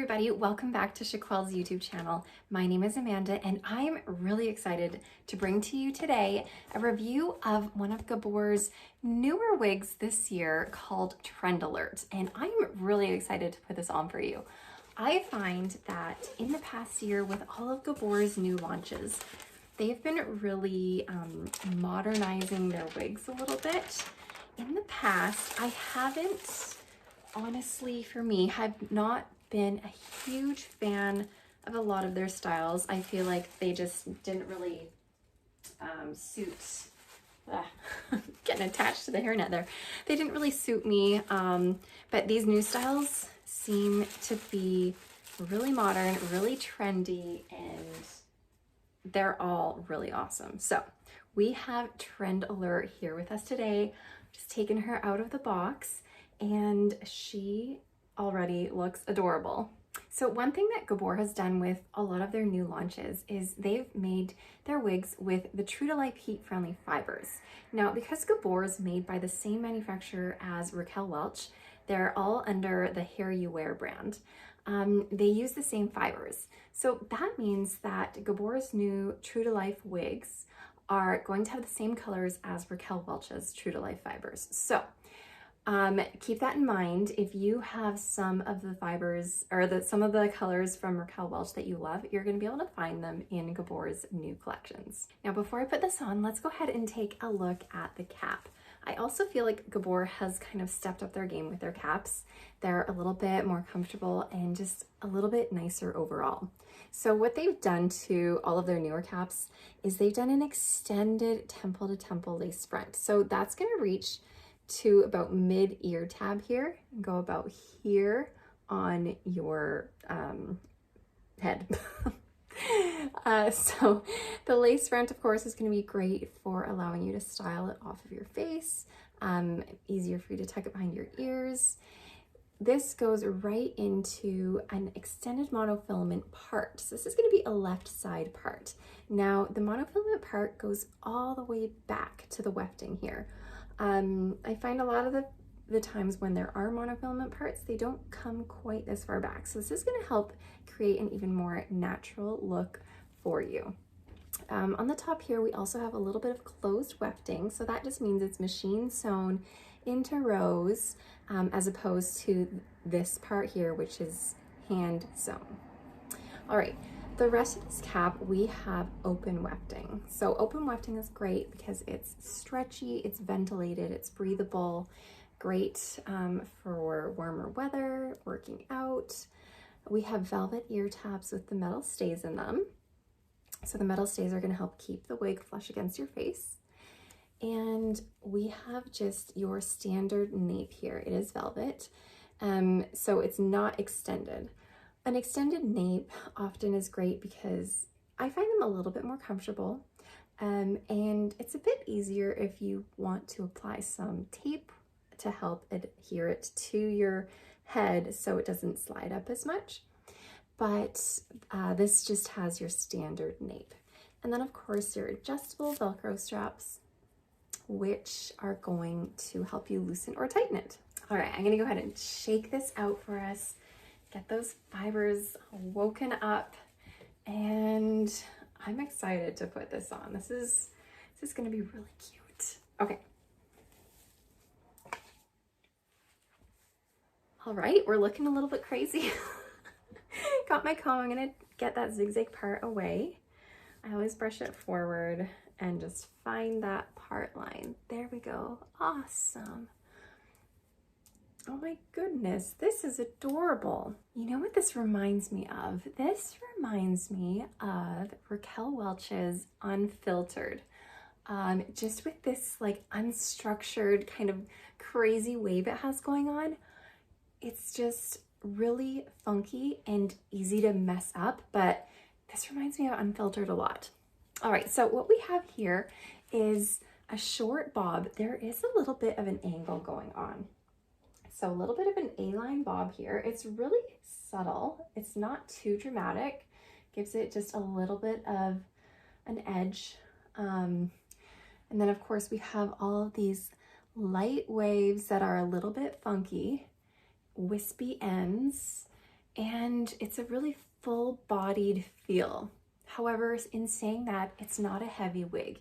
everybody, welcome back to Chiquel's YouTube channel. My name is Amanda and I'm really excited to bring to you today a review of one of Gabor's newer wigs this year called Trend Alert, and I'm really excited to put this on for you. I find that in the past year with all of Gabor's new launches, they've been really modernizing their wigs a little bit. In the past, I haven't, honestly, for me, have not been a huge fan of a lot of their styles. I feel like they just didn't really suit, getting attached to the hairnet there. They didn't really suit me, but these new styles seem to be really modern, really trendy, and they're all really awesome. So we have Trend Alert here with us today. Just taking her out of the box, and she already looks adorable. So one thing that Gabor has done with a lot of their new launches is they've made their wigs with the true to life heat friendly fibers. Now, because Gabor is made by the same manufacturer as Raquel Welch, they're all under the Hair You Wear brand. They use the same fibers. So that means that Gabor's new true to life wigs are going to have the same colors as Raquel Welch's true to life fibers. So keep that in mind. If you have some of the fibers or some of the colors from Raquel Welch that you love, you're going to be able to find them in Gabor's new collections. Now, before I put this on, let's go ahead and take a look at the cap. I also feel like Gabor has kind of stepped up their game with their caps. They're a little bit more comfortable and just a little bit nicer overall. So what they've done to all of their newer caps is they've done an extended temple to temple lace front. So that's going to reach to about mid ear tab here and go about here on your head. So the lace front, of course, is going to be great for allowing you to style it off of your face, easier for you to tuck it behind your ears. This goes right into an extended monofilament part. So this is going to be a left side part. Now the monofilament part goes all the way back to the wefting here. I find a lot of the times when there are monofilament parts, they don't come quite this far back. So this is going to help create an even more natural look for you. On the top here, we also have a little bit of closed wefting. So that just means it's machine sewn into rows, as opposed to this part here, which is hand sewn. All right. The rest of this cap, we have open wefting. So open wefting is great because it's stretchy, it's ventilated, it's breathable, great for warmer weather, working out. We have velvet ear tabs with the metal stays in them. So the metal stays are going to help keep the wig flush against your face. And we have just your standard nape here. It is velvet, so it's not extended. An extended nape often is great because I find them a little bit more comfortable, and it's a bit easier if you want to apply some tape to help adhere it to your head so it doesn't slide up as much. But this just has your standard nape. And then of course your adjustable Velcro straps, which are going to help you loosen or tighten it. All right, I'm gonna go ahead and shake this out for us. Get those fibers woken up, and I'm excited to put this on. This is going to be really cute. Okay. All right, we're looking a little bit crazy. Got my comb. I'm going to get that zigzag part away. I always brush it forward and just find that part line. There we go. Awesome. Oh my goodness, this is adorable. You know what this reminds me of? This reminds me of Raquel Welch's Unfiltered. Just with this like unstructured kind of crazy wave it has going on. It's just really funky and easy to mess up, but this reminds me of Unfiltered a lot. All right, so what we have here is a short bob. There is a little bit of an angle going on. So a little bit of an A-line bob here. It's really subtle. It's not too dramatic. Gives it just a little bit of an edge. And then of course we have all of these light waves that are a little bit funky, wispy ends, and it's a really full-bodied feel. However, in saying that, it's not a heavy wig.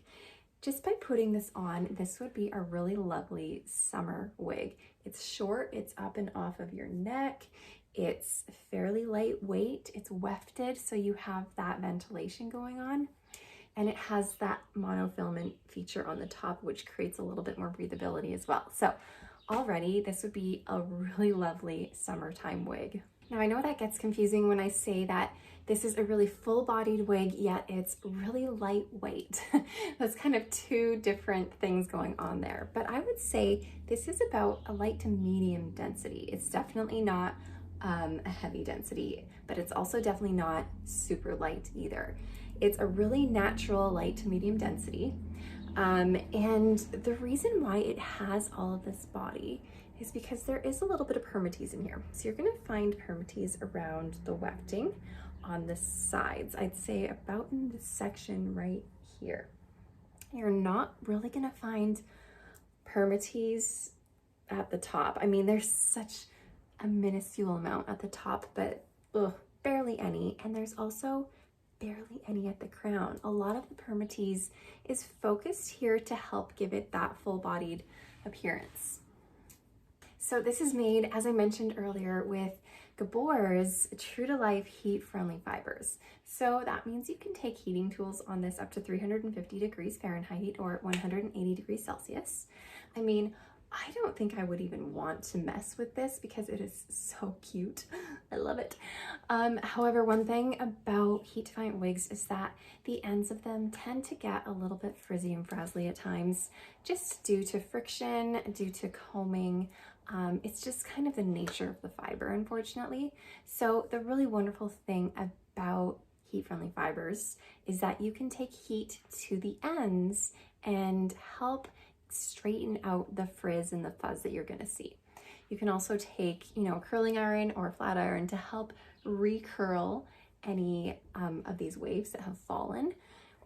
Just by putting this on, this would be a really lovely summer wig. It's short, it's up and off of your neck, it's fairly lightweight, it's wefted, so you have that ventilation going on, and it has that monofilament feature on the top, which creates a little bit more breathability as well. So already this would be a really lovely summertime wig. Now I know that gets confusing when I say that this is a really full-bodied wig, yet it's really lightweight. That's kind of two different things going on there. But I would say this is about a light to medium density. It's definitely not a heavy density, but it's also definitely not super light either. It's a really natural light to medium density. And the reason why it has all of this body is because there is a little bit of permatease in here. So you're gonna find permatease around the wefting on the sides. I'd say about in this section right here. You're not really gonna find permatease at the top. I mean, there's such a minuscule amount at the top, but barely any. And there's also barely any at the crown. A lot of the permatease is focused here to help give it that full-bodied appearance. So this is made, as I mentioned earlier, with Gabor's true-to-life heat-friendly fibers. So that means you can take heating tools on this up to 350 degrees Fahrenheit or 180 degrees Celsius. I mean, I don't think I would even want to mess with this because it is so cute. I love it. However, one thing about heat-defiant wigs is that the ends of them tend to get a little bit frizzy and frazzly at times, just due to friction, due to combing. It's just kind of the nature of the fiber, unfortunately. So the really wonderful thing about heat-friendly fibers is that you can take heat to the ends and help straighten out the frizz and the fuzz that you're gonna see. You can also take, a curling iron or a flat iron to help recurl any of these waves that have fallen.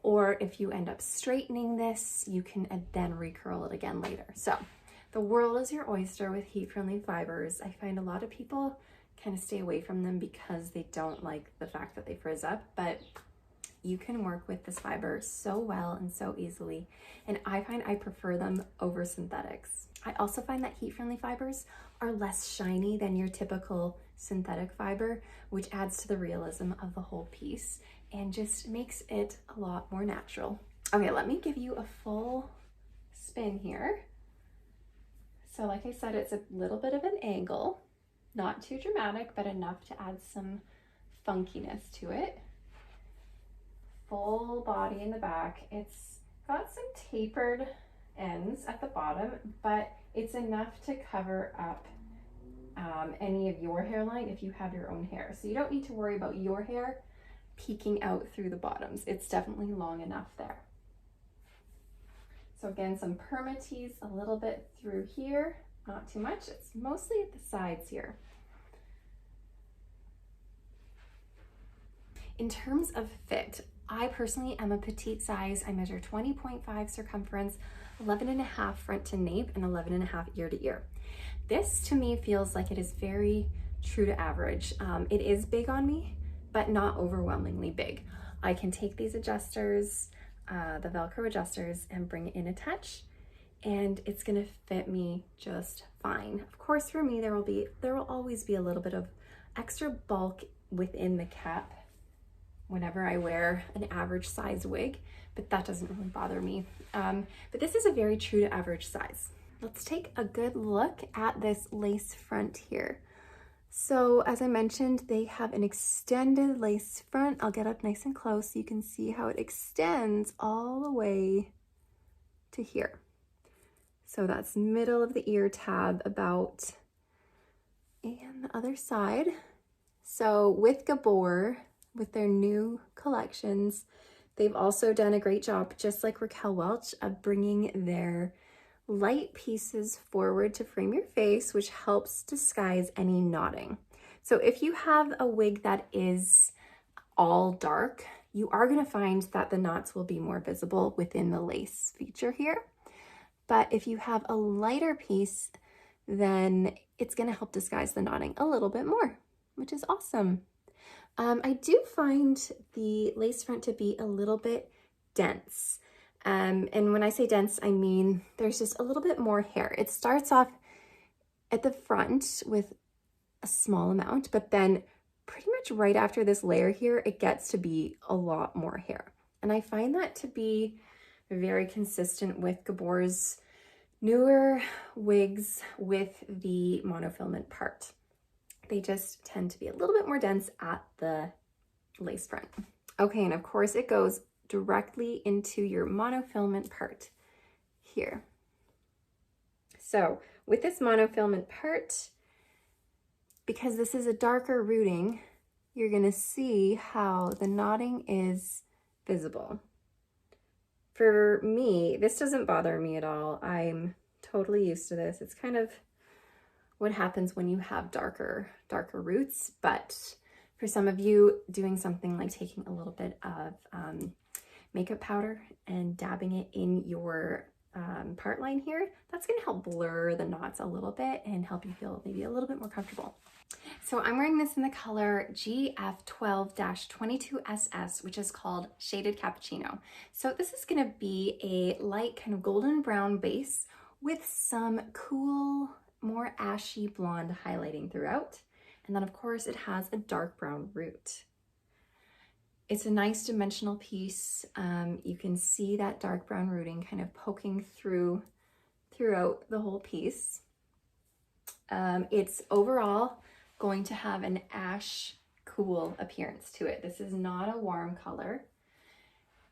Or if you end up straightening this, you can then recurl it again later. So the world is your oyster with heat-friendly fibers. I find a lot of people kind of stay away from them because they don't like the fact that they frizz up, but you can work with this fiber so well and so easily, and I find I prefer them over synthetics. I also find that heat-friendly fibers are less shiny than your typical synthetic fiber, which adds to the realism of the whole piece and just makes it a lot more natural. Okay, let me give you a full spin here. So like I said, it's a little bit of an angle, not too dramatic, but enough to add some funkiness to it. Full body in the back. It's got some tapered ends at the bottom, but it's enough to cover up any of your hairline if you have your own hair. So you don't need to worry about your hair peeking out through the bottoms. It's definitely long enough there. So again, some permatease a little bit through here, not too much. It's mostly at the sides here. In terms of fit, I personally am a petite size. I measure 20.5 circumference, 11.5 front to nape, and 11.5 ear to ear. This to me feels like it is very true to average. It is big on me, but not overwhelmingly big. I can take these adjusters, the Velcro adjusters, and bring it in a touch, and it's gonna fit me just fine. Of course, for me, there will always be a little bit of extra bulk within the cap whenever I wear an average size wig, but that doesn't really bother me. But this is a very true to average size. Let's take a good look at this lace front here. So as I mentioned, they have an extended lace front. I'll get up nice and close so you can see how it extends all the way to here. So that's middle of the ear tab about, and the other side. So with Gabor, with their new collections, they've also done a great job, just like Raquel Welch, of bringing their light pieces forward to frame your face, which helps disguise any knotting. So if you have a wig that is all dark, you are going to find that the knots will be more visible within the lace feature here. But if you have a lighter piece, then it's going to help disguise the knotting a little bit more. which is awesome. I do find the lace front to be a little bit dense. And when I say dense, I mean there's just a little bit more hair. It starts off at the front with a small amount, but then pretty much right after this layer here, it gets to be a lot more hair. And I find that to be very consistent with Gabor's newer wigs with the monofilament part. They just tend to be a little bit more dense at the lace front. Okay, and of course it goes directly into your monofilament part here. So with this monofilament part, because this is a darker rooting, you're gonna see how the knotting is visible. For me, this doesn't bother me at all. I'm totally used to this. It's kind of what happens when you have darker roots, but for some of you, doing something like taking a little bit of makeup powder and dabbing it in your part line here, that's gonna help blur the knots a little bit and help you feel maybe a little bit more comfortable. So I'm wearing this in the color GF12-22SS, which is called Shaded Cappuccino. So this is gonna be a light kind of golden brown base with some cool, more ashy blonde highlighting throughout. And then of course it has a dark brown root. It's a nice dimensional piece. You can see that dark brown rooting kind of poking throughout the whole piece. It's overall going to have an ash cool appearance to it. This is not a warm color.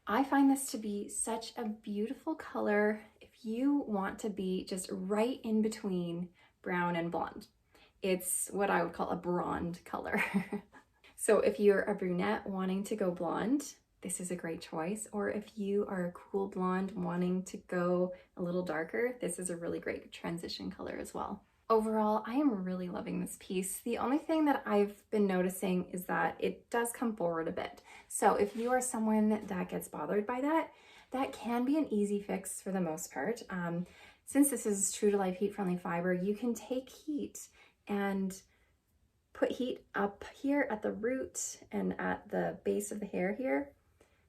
I find this to be such a beautiful color if you want to be just right in between brown and blonde. It's what I would call a blonde color. So if you're a brunette wanting to go blonde, this is a great choice. Or if you are a cool blonde wanting to go a little darker, this is a really great transition color as well. Overall, I am really loving this piece. The only thing that I've been noticing is that it does come forward a bit. So if you are someone that gets bothered by that, that can be an easy fix for the most part. Since this is true to life heat friendly fiber, you can take heat and put heat up here at the root and at the base of the hair here,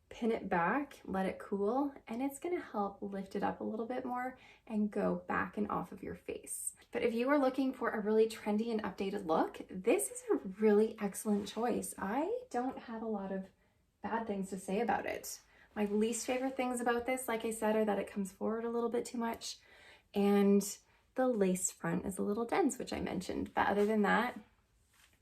pin it back, let it cool, and it's gonna help lift it up a little bit more and go back and off of your face. But if you are looking for a really trendy and updated look, this is a really excellent choice. I don't have a lot of bad things to say about it. My least favorite things about this, like I said, are that it comes forward a little bit too much and the lace front is a little dense, which I mentioned. But other than that,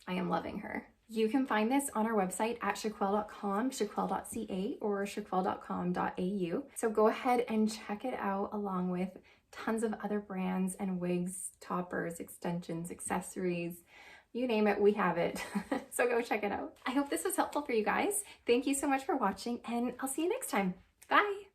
I am loving her. You can find this on our website at chiquel.com, chiquel.ca, or chiquel.com.au. So go ahead and check it out along with tons of other brands and wigs, toppers, extensions, accessories, you name it, we have it. So go check it out. I hope this was helpful for you guys. Thank you so much for watching, and I'll see you next time. Bye.